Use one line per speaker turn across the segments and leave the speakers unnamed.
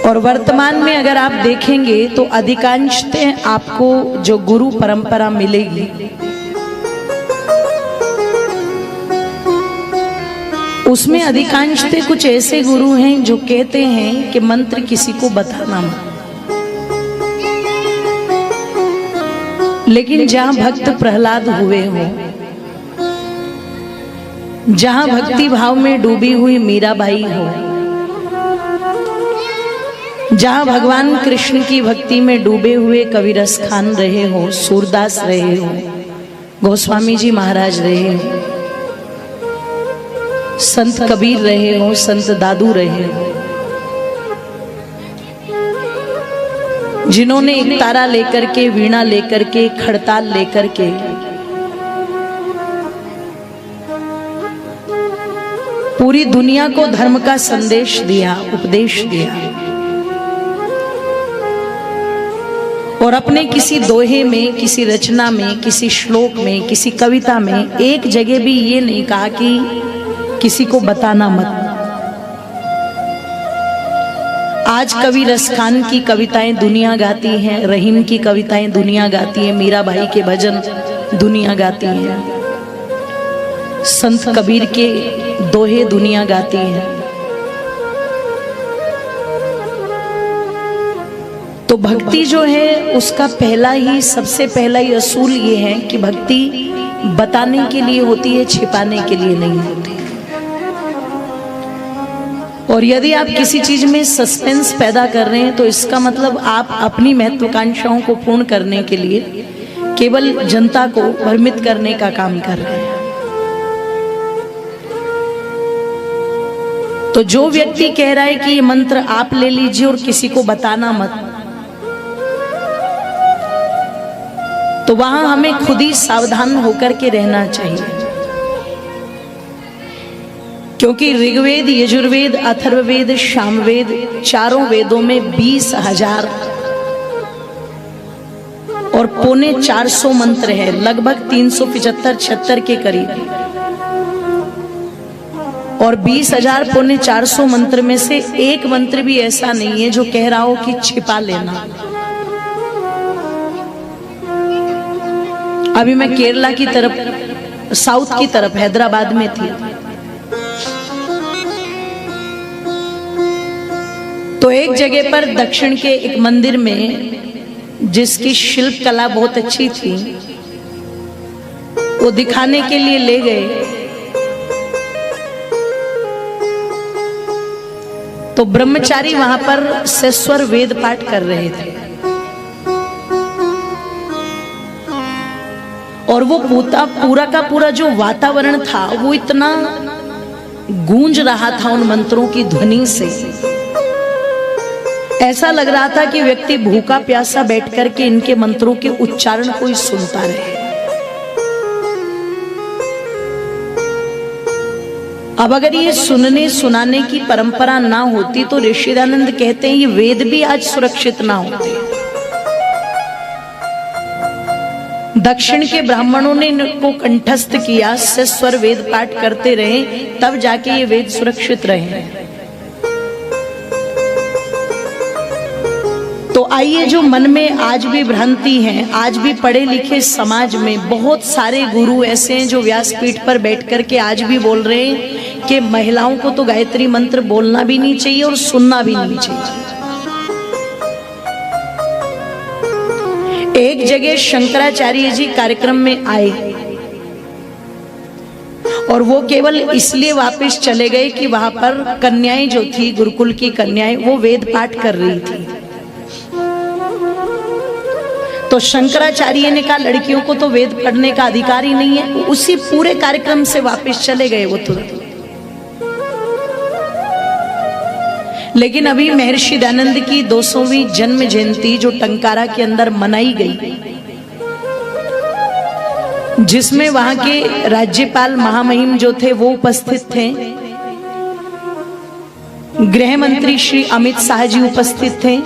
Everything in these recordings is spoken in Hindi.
और वर्तमान में अगर आप देखेंगे तो अधिकांशतः आपको जो गुरु परंपरा मिलेगी उसमें अधिकांशतः कुछ ऐसे गुरु हैं जो कहते हैं कि मंत्र किसी को बताना मत। लेकिन जहां भक्त प्रहलाद हुए हो, जहां भक्ति भाव में डूबी हुई मीराबाई हो, जहां भगवान कृष्ण की भक्ति में डूबे हुए कविरस खान रहे हो, सूरदास रहे हो, गोस्वामी जी महाराज रहे हो, संत कबीर रहे हो, संत दादू रहे हो, जिन्होंने एक तारा लेकर के, वीणा लेकर के, खड़ताल लेकर के पूरी दुनिया को धर्म का संदेश दिया, उपदेश दिया। और अपने किसी दोहे में, किसी रचना में, किसी श्लोक में, किसी कविता में एक जगह भी ये नहीं कहा कि किसी को बताना मत। आज कवि रसखान की कविताएं दुनिया गाती हैं, रहीम की कविताएं दुनिया गाती है, मीराबाई के भजन दुनिया गाती है, संत कबीर के दोहे दुनिया गाती है। तो भक्ति जो है उसका पहला ही, सबसे पहला ही असूल ये है कि भक्ति बताने के लिए होती है, छिपाने के लिए नहीं होती। और यदि आप किसी चीज में सस्पेंस पैदा कर रहे हैं तो इसका मतलब आप अपनी महत्वाकांक्षाओं को पूर्ण करने के लिए केवल जनता को भ्रमित करने का काम कर रहे हैं। तो जो व्यक्ति कह रहा है कि ये मंत्र आप ले लीजिए और किसी को बताना मत, तो वहां हमें खुद ही सावधान होकर के रहना चाहिए। क्योंकि ऋग्वेद, यजुर्वेद, अथर्ववेद, सामवेद, चारों वेदों में 20,000 और 450 मंत्र है, लगभग 375-76 के करीब। और 20,000 450 मंत्र में से एक मंत्र भी ऐसा नहीं है जो कह रहा हो कि छिपा लेना। अभी मैं केरला की तरफ, साउथ की तरफ, हैदराबाद में थी, तो एक जगह पर दक्षिण के एक मंदिर में जिसकी शिल्प कला बहुत अच्छी थी, वो दिखाने के लिए ले गए। तो ब्रह्मचारी वहां पर सेस्वर वेद पाठ कर रहे थे और वो पूरा का पूरा जो वातावरण था वो इतना गूंज रहा था उन मंत्रों की ध्वनि से, ऐसा लग रहा था कि व्यक्ति भूखा प्यासा बैठ करके इनके मंत्रों के उच्चारण को ही सुनता रहे। अब अगर ये सुनने सुनाने की परंपरा ना होती तो ऋषिदानंद कहते हैं ये वेद भी आज सुरक्षित ना होते। दक्षिण के ब्राह्मणों ने इनको कंठस्थ किया, सेस्वर वेद पाठ करते रहे, तब जाके ये वेद सुरक्षित रहे। तो आइए, जो मन में आज भी भ्रांति है, आज भी पढ़े लिखे समाज में बहुत सारे गुरु ऐसे हैं जो व्यासपीठ पर बैठ करके आज भी बोल रहे हैं कि महिलाओं को तो गायत्री मंत्र बोलना भी नहीं चाहिए और सुनना भी नहीं चाहिए। एक जगह शंकराचार्य जी कार्यक्रम में आए और वो केवल इसलिए वापस चले गए कि वहां पर कन्याएं जो थी, गुरुकुल की कन्याएं, वो वेद पाठ कर रही थी। तो शंकराचार्य ने कहा लड़कियों को तो वेद पढ़ने का अधिकार ही नहीं है। उसी पूरे कार्यक्रम से वापस चले गए वो तुरंत। लेकिन अभी महर्षि दयानंद की 200वीं जन्म जयंती जो टंकारा के अंदर मनाई गई, जिसमें वहां के राज्यपाल महामहिम जो थे वो उपस्थित थे, गृह मंत्री श्री अमित शाह जी उपस्थित थे,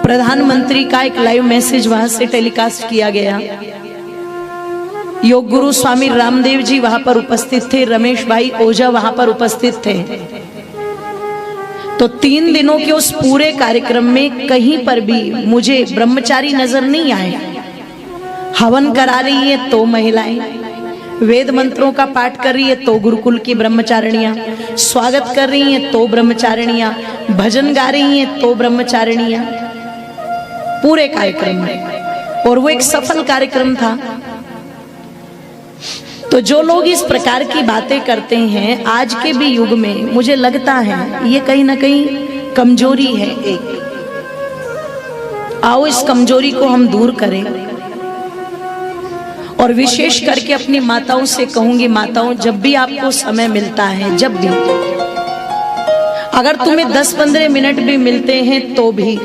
प्रधानमंत्री का एक लाइव मैसेज वहां से टेलीकास्ट किया गया, योग गुरु स्वामी रामदेव जी वहां पर उपस्थित थे, रमेश भाई ओझा वहां पर उपस्थित थे। तो 3 दिनों के उस पूरे कार्यक्रम में कहीं पर भी मुझे ब्रह्मचारी नजर नहीं आए। हवन करा रही है तो महिलाएं, वेद मंत्रों का पाठ कर रही है तो गुरुकुल की ब्रह्मचारिणियां, स्वागत कर रही हैं तो ब्रह्मचारिणियां, भजन गा रही हैं तो ब्रह्मचारिणियां, पूरे कार्यक्रम में। और वो एक सफल कार्यक्रम था। तो जो लोग इस प्रकार की बातें करते हैं आज के भी युग में, मुझे लगता है ये कहीं ना कहीं कमजोरी है एक। आओ इस कमजोरी को हम दूर करें। और विशेष करके अपनी माताओं से कहूंगी, माताओं जब भी आपको समय मिलता है, जब भी, अगर तुम्हें 10-15 मिनट भी मिलते हैं तो भी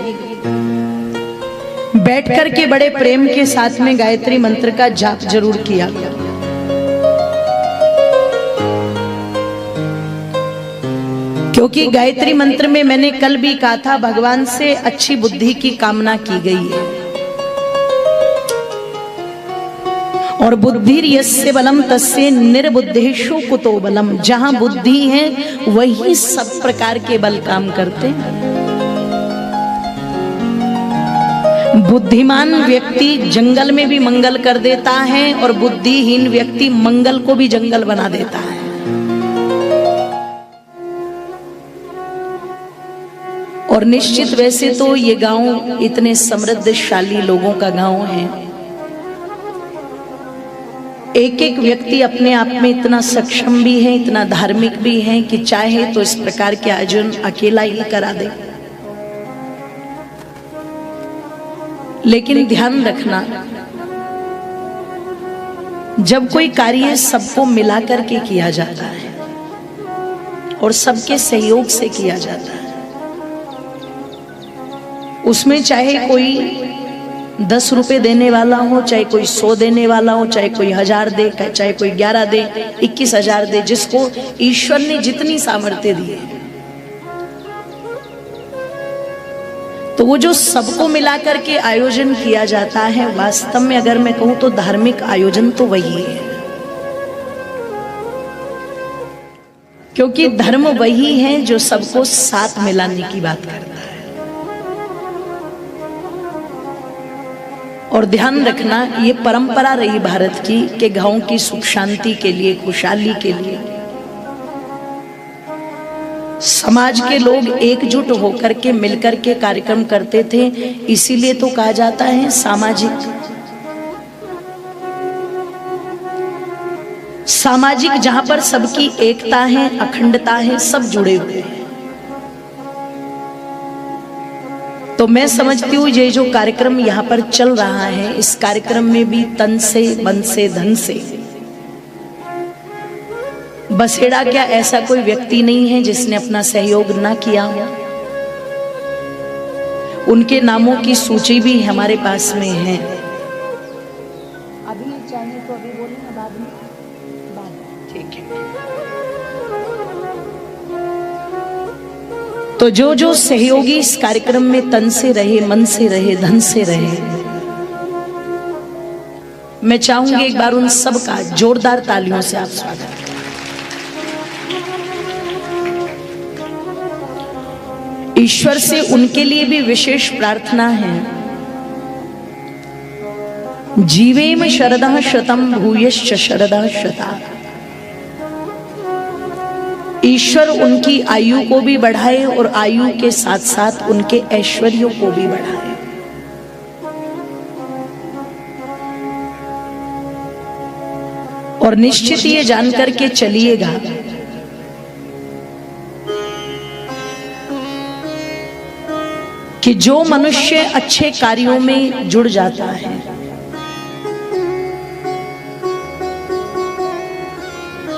बैठ कर के बड़े प्रेम के साथ में गायत्री मंत्र का जाप जरूर किया। क्योंकि गायत्री मंत्र में मैंने कल भी कहा था, भगवान से अच्छी बुद्धि की कामना की गई है। और बुद्धि यस्य बलम तस्य निर्बुद्धेषु कुतो बलम। जहां बुद्धि है वही सब प्रकार के बल काम करते हैं। बुद्धिमान व्यक्ति जंगल में भी मंगल कर देता है और बुद्धिहीन व्यक्ति मंगल को भी जंगल बना देता है। और निश्चित वैसे तो ये गांव इतने समृद्धशाली लोगों का गांव है। एक एक व्यक्ति अपने आप में इतना सक्षम भी है, इतना धार्मिक भी है कि चाहे तो इस प्रकार के आयोजन अकेला ही करा दे। लेकिन ध्यान रखना, जब कोई कार्य सबको मिला करके किया जाता है और सबके सहयोग से किया जाता है, उसमें चाहे कोई 10 रुपए देने वाला हो, चाहे कोई 100 देने वाला हो, चाहे कोई 1000 दे, चाहे कोई 11 दे, 21,000 दे, जिसको ईश्वर ने जितनी सामर्थ्य दी है, तो वो जो सबको मिलाकर के आयोजन किया जाता है, वास्तव में अगर मैं कहूं तो धार्मिक आयोजन तो वही है। क्योंकि धर्म वही है जो सबको साथ मिलाने की बात करता है। और ध्यान रखना, ये परंपरा रही भारत की कि गांव की सुख शांति के लिए, खुशहाली के लिए समाज के लोग एकजुट होकर के मिलकर के कार्यक्रम करते थे। इसीलिए तो कहा जाता है सामाजिक। सामाजिक जहां पर सबकी एकता है, अखंडता है, सब जुड़े हुए हैं। तो मैं समझती हूँ ये जो कार्यक्रम यहाँ पर चल रहा है, इस कार्यक्रम में भी तन से, मन से, धन से बसेड़ा क्या ऐसा कोई व्यक्ति नहीं है जिसने अपना सहयोग ना किया हो। उनके नामों की सूची भी हमारे पास में है। अभी चाहिए तो अभी बोलिए ना, बाद में, ठीक है। तो जो जो सहयोगी इस कार्यक्रम में तन से रहे, मन से रहे, धन से रहे, मैं चाहूंगी एक बार उन सब का जोरदार तालियों से आप स्वागत करें। ईश्वर से उनके लिए भी विशेष प्रार्थना है। जीवेम शरदः शतम् भूयश्च शरदः शता। ईश्वर उनकी आयु को भी बढ़ाए और आयु के साथ साथ उनके ऐश्वर्यों को भी बढ़ाए। और निश्चित ये जानकर के चलिएगा कि जो मनुष्य अच्छे कार्यों में जुड़ जाता है,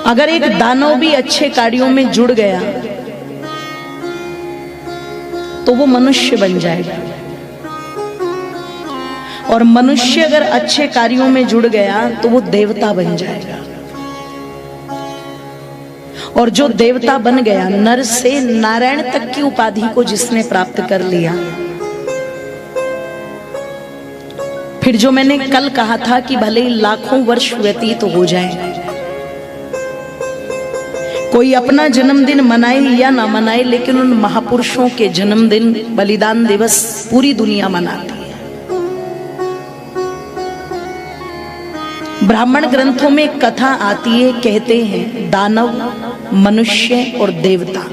अगर एक दानव भी अच्छे कार्यों में जुड़ गया तो वो मनुष्य बन जाएगा। और मनुष्य अगर अच्छे कार्यों में जुड़ गया तो वो देवता बन जाएगा। और जो देवता बन गया, नर से नारायण तक की उपाधि को जिसने प्राप्त कर लिया, फिर जो मैंने कल कहा था कि भले ही लाखों वर्ष व्यतीत हो जाए, कोई अपना जन्मदिन मनाए या ना मनाए, लेकिन उन महापुरुषों के जन्मदिन, बलिदान दिवस पूरी दुनिया मनाती है। ब्राह्मण ग्रंथों में एक कथा आती है, कहते हैं दानव, मनुष्य और देवता,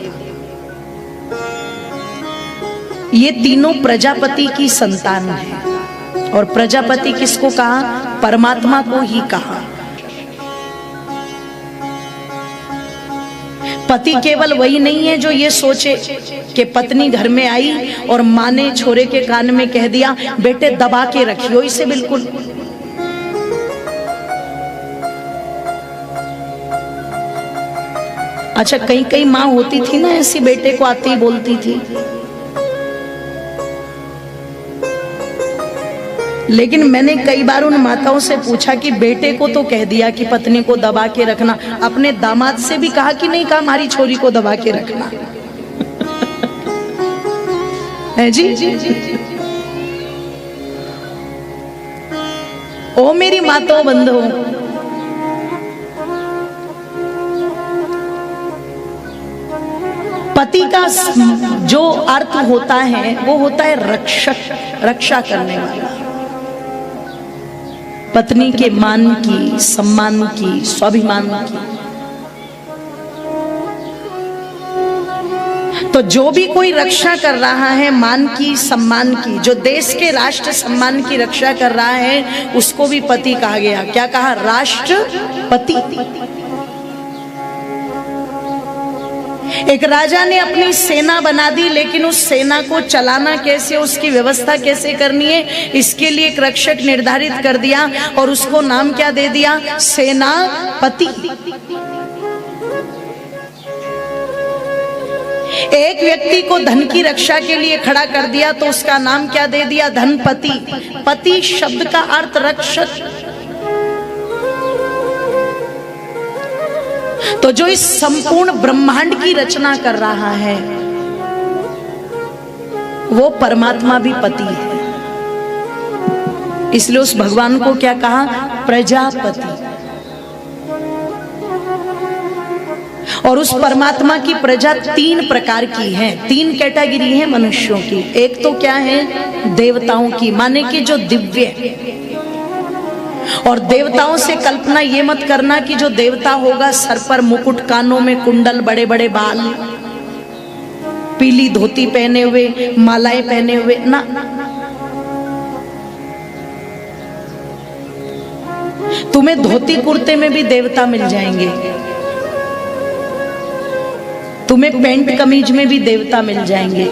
ये तीनों प्रजापति की संतान है। और प्रजापति किसको कहा? परमात्मा को ही कहा। पति केवल वही नहीं है जो ये सोचे कि पत्नी घर में आई और माँ ने छोरे के कान में कह दिया बेटे दबा के रखियो इसे, बिल्कुल। अच्छा, कई कई माँ होती थी ना ऐसी, बेटे को आते ही बोलती थी। लेकिन मैंने कई बार उन माताओं से पूछा कि बेटे को तो कह दिया कि पत्नी को दबा के रखना, अपने दामाद से भी कहा कि नहीं कहा हमारी छोरी को दबा के रखना है जी? ओ मेरी माताओं बंधुओं, पति का जो अर्थ होता है वो होता है रक्षक, रक्षा करने वाला। पत्नी के मान की, सम्मान की, स्वाभिमान की। तो जो भी कोई रक्षा कर रहा है मान की, सम्मान की, जो देश के राष्ट्र सम्मान की रक्षा कर रहा है, उसको भी पति कहा गया। क्या कहा? राष्ट्रपति। एक राजा ने अपनी सेना बना दी, लेकिन उस सेना को चलाना कैसे, उसकी व्यवस्था कैसे करनी है, इसके लिए एक रक्षक निर्धारित कर दिया और उसको नाम क्या दे दिया? सेनापति। एक व्यक्ति को धन की रक्षा के लिए खड़ा कर दिया तो उसका नाम क्या दे दिया? धनपति। पति शब्द का अर्थ रक्षक। तो जो इस संपूर्ण ब्रह्मांड की रचना कर रहा है वो परमात्मा भी पति है। इसलिए उस भगवान को क्या कहा? प्रजापति। और उस परमात्मा की प्रजा तीन प्रकार की है, तीन कैटेगरी है मनुष्यों की। एक तो क्या है? देवताओं की, माने कि जो दिव्य। और देवताओं से कल्पना ये मत करना कि जो देवता होगा सर पर मुकुट, कानों में कुंडल, बड़े बड़े बाल, पीली धोती पहने हुए, मालाएं पहने हुए, ना। तुम्हें धोती कुर्ते में भी देवता मिल जाएंगे, तुम्हें पैंट कमीज में भी देवता मिल जाएंगे।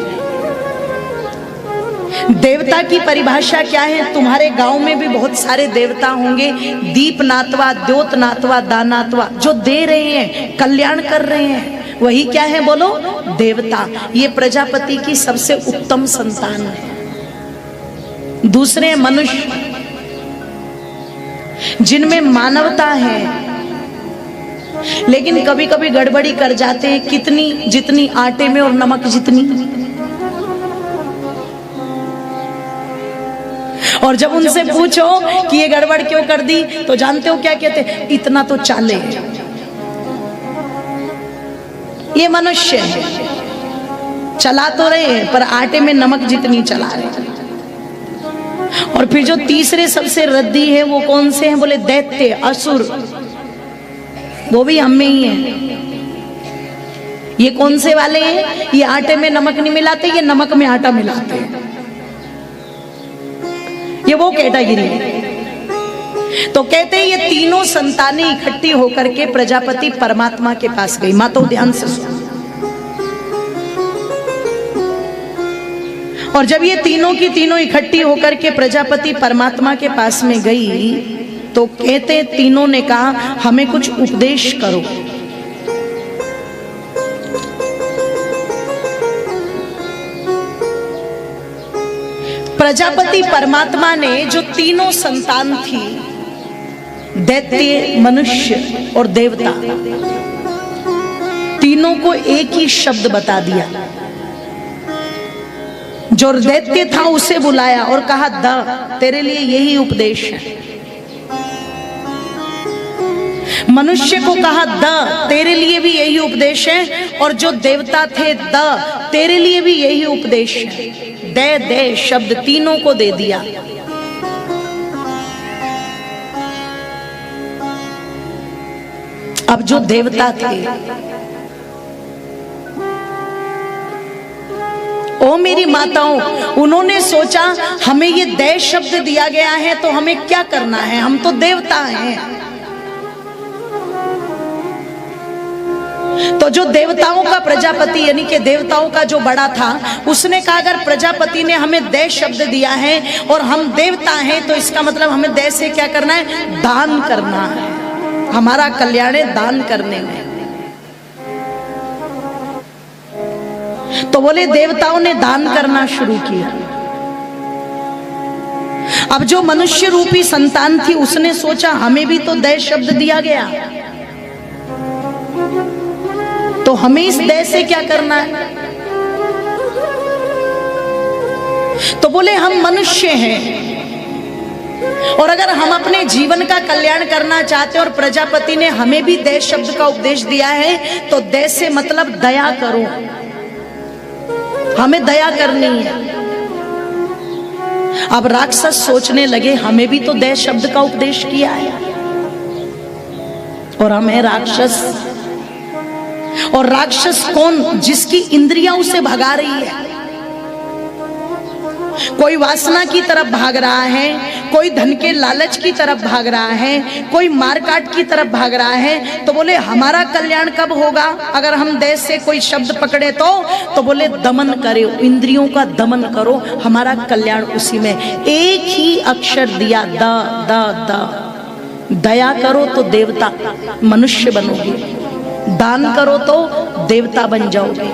देवता की परिभाषा क्या है? तुम्हारे गांव में भी बहुत सारे देवता होंगे, दीप नाथवा, द्योत नाथवा, दानाथवा, जो दे रहे हैं, कल्याण कर रहे हैं, वही क्या है? बोलो, देवता। ये प्रजापति की सबसे उत्तम संतान है। दूसरे मनुष्य, जिनमें मानवता है, लेकिन कभी कभी गड़बड़ी कर जाते हैं। कितनी? जितनी आटे में और नमक जितनी। और जब उनसे पूछो कि ये गड़बड़ क्यों कर दी, तो जानते हो क्या कहते? इतना तो चाले। ये मनुष्य है, चला तो रहे हैं पर आटे में नमक जितनी चला रहे। और फिर जो तीसरे सबसे रद्दी है वो कौन से हैं? बोले दैत्य, असुर, वो भी हम में ही है। ये कौन से वाले हैं? ये आटे में नमक नहीं मिलाते, ये नमक में आटा मिलाते हैं। ये वो कैटेगरी है। तो कहते हैं ये तीनों संतानें इकट्ठी होकर के प्रजापति परमात्मा के पास गई। मातो ध्यान से सुनो। और जब ये तीनों की तीनों इकट्ठी होकर के प्रजापति परमात्मा के पास में गई तो कहते तीनों ने कहा हमें कुछ उपदेश करो। प्रजापति परमात्मा ने जो तीनों संतान थी, दैत्य, मनुष्य और देवता, तीनों को एक ही शब्द बता दिया। जो दैत्य था उसे बुलाया और कहा तेरे लिए यही उपदेश है। मनुष्य को कहा द, तेरे लिए भी यही उपदेश है, और जो देवता थे द, तेरे लिए भी यही उपदेश है। दे दे शब्द तीनों को दे दिया। अब जो देवता थे, ओ मेरी माताओं, उन्होंने सोचा हमें ये दे शब्द दिया गया है तो हमें क्या करना है, हम तो देवता हैं। तो जो देवताओं का प्रजापति यानी कि देवताओं का जो बड़ा था, उसने कहा अगर प्रजापति ने हमें दे शब्द दिया है और हम देवता हैं तो इसका मतलब हमें दे से क्या करना है, दान करना है। हमारा कल्याण है दान करने में। तो बोले देवताओं ने दान करना शुरू किया। अब जो मनुष्य रूपी संतान थी उसने सोचा हमें भी तो दे शब्द दिया गया, तो हमें इस दे से क्या करना है। तो बोले हम मनुष्य हैं और अगर हम अपने जीवन का कल्याण करना चाहते हैं और प्रजापति ने हमें भी दे शब्द का उपदेश दिया है, तो दे से मतलब दया करो, हमें दया करनी है। अब राक्षस सोचने लगे हमें भी तो दे शब्द का उपदेश किया है और हम हैं राक्षस। और राक्षस कौन, जिसकी इंद्रियां उसे भगा रही है। कोई वासना की तरफ भाग रहा है, कोई धन के लालच की तरफ भाग रहा है, कोई मारकाट की तरफ भाग रहा है। तो बोले हमारा कल्याण कब होगा अगर हम देश से कोई शब्द पकड़े तो बोले दमन करो, इंद्रियों का दमन करो, हमारा कल्याण उसी में। एक ही अक्षर दिया द द द। दया करो तो देवता मनुष्य बनोगे, दान करो तो देवता बन जाओगे,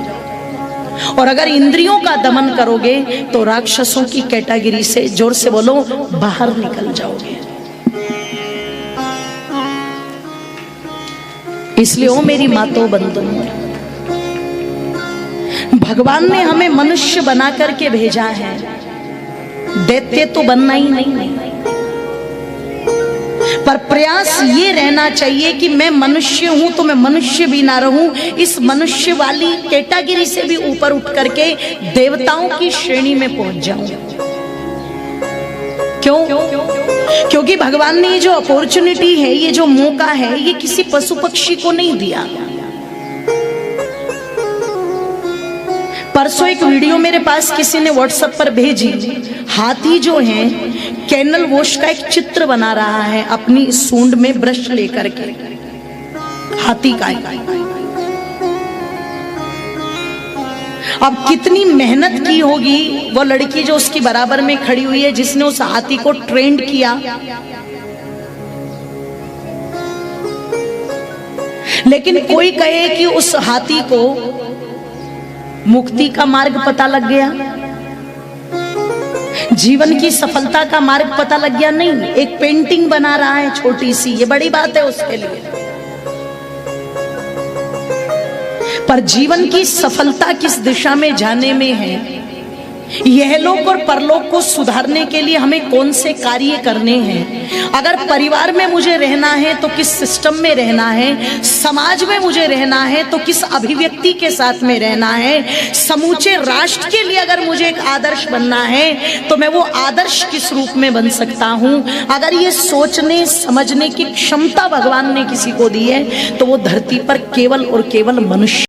और अगर इंद्रियों का दमन करोगे तो राक्षसों की कैटेगरी से, जोर से बोलो, बाहर निकल जाओगे। इसलिए ओ मेरी मातों बंधुओं, भगवान ने हमें मनुष्य बना करके भेजा है, दैत्य तो बनना ही नहीं। पर प्रयास ये रहना चाहिए कि मैं मनुष्य हूं तो मैं मनुष्य भी ना रहूं, इस मनुष्य वाली कैटेगरी से भी ऊपर उठ करके देवताओं की श्रेणी में पहुंच जाऊं। क्यों? क्योंकि भगवान ने ये जो अपॉर्चुनिटी है, ये जो मौका है, ये किसी पशु पक्षी को नहीं दिया। परसों एक वीडियो मेरे पास किसी ने व्हाट्सएप पर भेजी, हाथी जो है कैनल वॉश का एक चित्र बना रहा है अपनी सूंड में ब्रश लेकर के, हाथी का। अब कितनी मेहनत की होगी वो लड़की जो उसकी बराबर में खड़ी हुई है, जिसने उस हाथी को ट्रेंड किया। लेकिन कोई कहे कि उस हाथी को मुक्ति का मार्ग पता लग गया, जीवन की सफलता का मार्ग पता लग गया। नहीं, एक पेंटिंग बना रहा है छोटी सी, ये बड़ी बात है उसके लिए। पर जीवन की सफलता किस दिशा में जाने में है, यह लोक और परलोक को सुधारने के लिए हमें कौन से कार्य करने हैं। अगर परिवार में मुझे रहना है तो किस सिस्टम में रहना है, समाज में मुझे रहना है तो किस अभिव्यक्ति के साथ में रहना है, समूचे राष्ट्र के लिए अगर मुझे एक आदर्श बनना है तो मैं वो आदर्श किस रूप में बन सकता हूं। अगर ये सोचने समझने की क्षमता भगवान ने किसी को दी है तो वो धरती पर केवल और केवल मनुष्य